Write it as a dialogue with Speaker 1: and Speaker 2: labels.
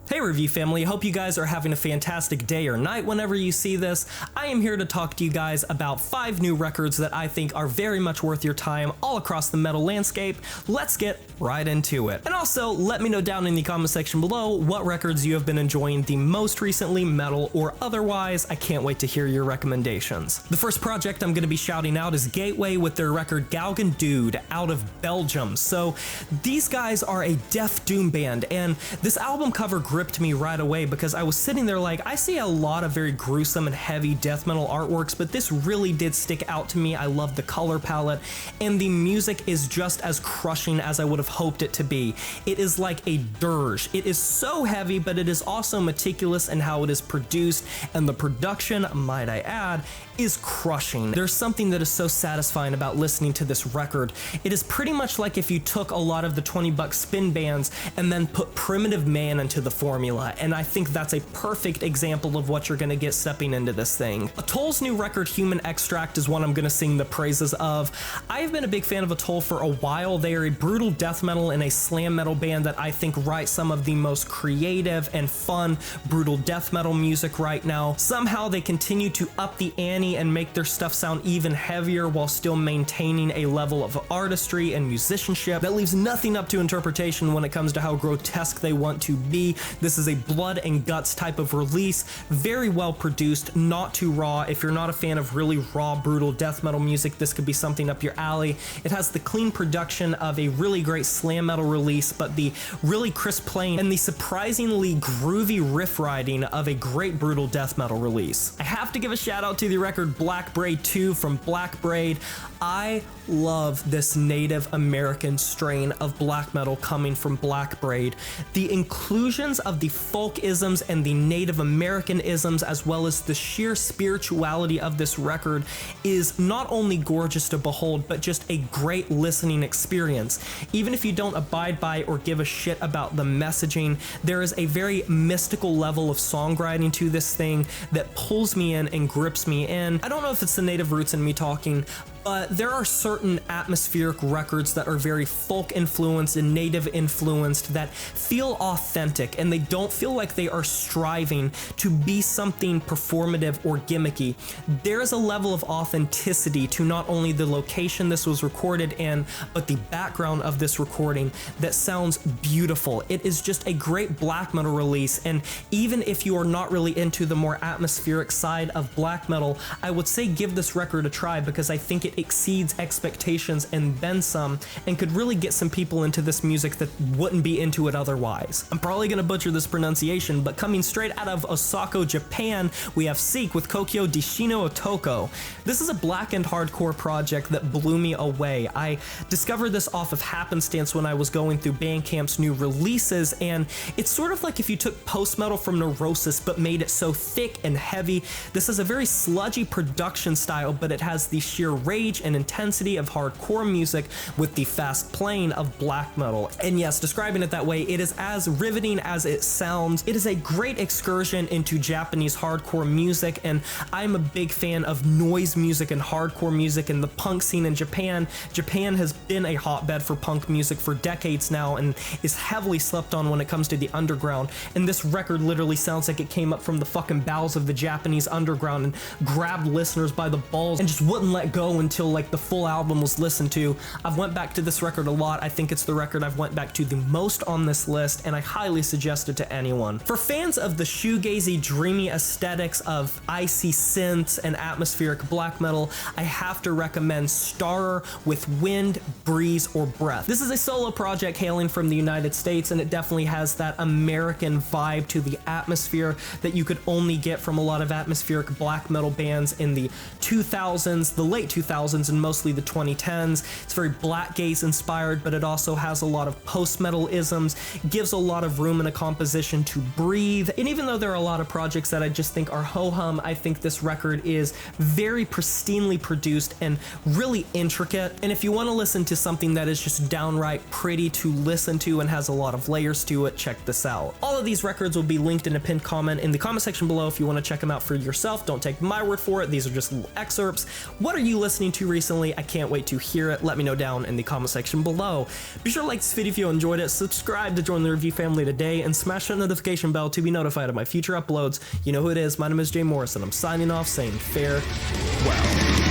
Speaker 1: Hey review family, hope you guys are having a fantastic day or night whenever you see this. I am here to talk to you guys about 5 new records that I think are very much worth your time all across the metal landscape. Let's get right into it. And also, let me know down in the comment section below what records you have been enjoying the most recently, metal or otherwise. I can't wait to hear your recommendations. The first project I'm going to be shouting out is Gateway with their record Galgendood out of Belgium. So these guys are a death doom band, and this album cover gripped me right away because I was sitting there like, I see a lot of very gruesome and heavy death metal artworks, but this really did stick out to me. I love the color palette, and the music is just as crushing as I would have hoped it to be. It is like a dirge. It is so heavy, but it is also meticulous in how it is produced, and the production, might I add, is crushing. There's something that is so satisfying about listening to this record. It is pretty much like if you took a lot of the 20-buck spin bands and then put Primitive Man into the formula, and I think that's a perfect example of what you're gonna get stepping into this thing. Atoll's new record, Human Extract, is one I'm gonna sing the praises of. I have been a big fan of Atoll for a while. They are a brutal death metal and a slam metal band that I think write some of the most creative and fun brutal death metal music right now. Somehow they continue to up the ante and make their stuff sound even heavier while still maintaining a level of artistry and musicianship that leaves nothing up to interpretation when it comes to how grotesque they want to be. This is a blood and guts type of release, very well produced, not too raw. If you're not a fan of really raw, brutal death metal music, this could be something up your alley. It has the clean production of a really great slam metal release, but the really crisp playing and the surprisingly groovy riff riding of a great brutal death metal release. I have to give a shout out to the record Blackbraid II from Blackbraid. I love this Native American strain of black metal coming from Blackbraid. The inclusions of the folk isms and the Native American isms, as well as the sheer spirituality of this record, is not only gorgeous to behold, but just a great listening experience. Even if you don't abide by or give a shit about the messaging, there is a very mystical level of songwriting to this thing that pulls me in and grips me in. I don't know if it's the native roots in me talking, but there are certain atmospheric records that are very folk influenced and native influenced that feel authentic, and they don't feel like they are striving to be something performative or gimmicky. There's a level of authenticity to not only the location this was recorded in, but the background of this recording that sounds beautiful. It is just a great black metal release, and even if you are not really into the more atmospheric side of black metal, I would say give this record a try because I think it exceeds expectations and then some, and could really get some people into this music that wouldn't be into it otherwise. I'm probably gonna butcher this pronunciation, but coming straight out of Osaka, Japan, we have Seek with Kokyou de shinu otoko. This is a blackened hardcore project that blew me away. I discovered this off of happenstance when I was going through Bandcamp's new releases, and it's sort of like if you took post-metal from Neurosis but made it so thick and heavy. This is a very sludgy production style, but it has the sheer rage and intensity of hardcore music with the fast playing of black metal. And yes, describing it that way, it is as riveting as it sounds. It is a great excursion into Japanese hardcore music, and I'm a big fan of noise music and hardcore music and the punk scene in Japan. Japan has been a hotbed for punk music for decades now and is heavily slept on when it comes to the underground, and this record literally sounds like it came up from the fucking bowels of the Japanese underground and grabbed listeners by the balls and just wouldn't let go until like the full album was listened to. I've went back to this record a lot. I think it's the record I've went back to the most on this list, and I highly suggest it to anyone. For fans of the shoegazy, dreamy aesthetics of icy synths and atmospheric black metal, I have to recommend Starer with Wind, Breeze, or Breath. This is a solo project hailing from the United States, and it definitely has that American vibe to the atmosphere that you could only get from a lot of atmospheric black metal bands in the 2000s, the late 2000s, and mostly the 2010s. It's very black gaze inspired, but it also has a lot of post-metal isms, gives a lot of room in a composition to breathe. And even though there are a lot of projects that I just think are ho-hum, I think this record is very pristinely produced and really intricate. And if you want to listen to something that is just downright pretty to listen to and has a lot of layers to it, check this out. All of these records will be linked in a pinned comment in the comment section below if you want to check them out for yourself. Don't take my word for it. These are just little excerpts. What are you listening listening to recently. I can't wait to hear it. Let me know down in the comment section below. Be sure to like this video if you enjoyed it, subscribe to join the review family today, and smash that notification bell to be notified of my future uploads. You know who it is, my name is Jay Morris, and I'm signing off saying farewell.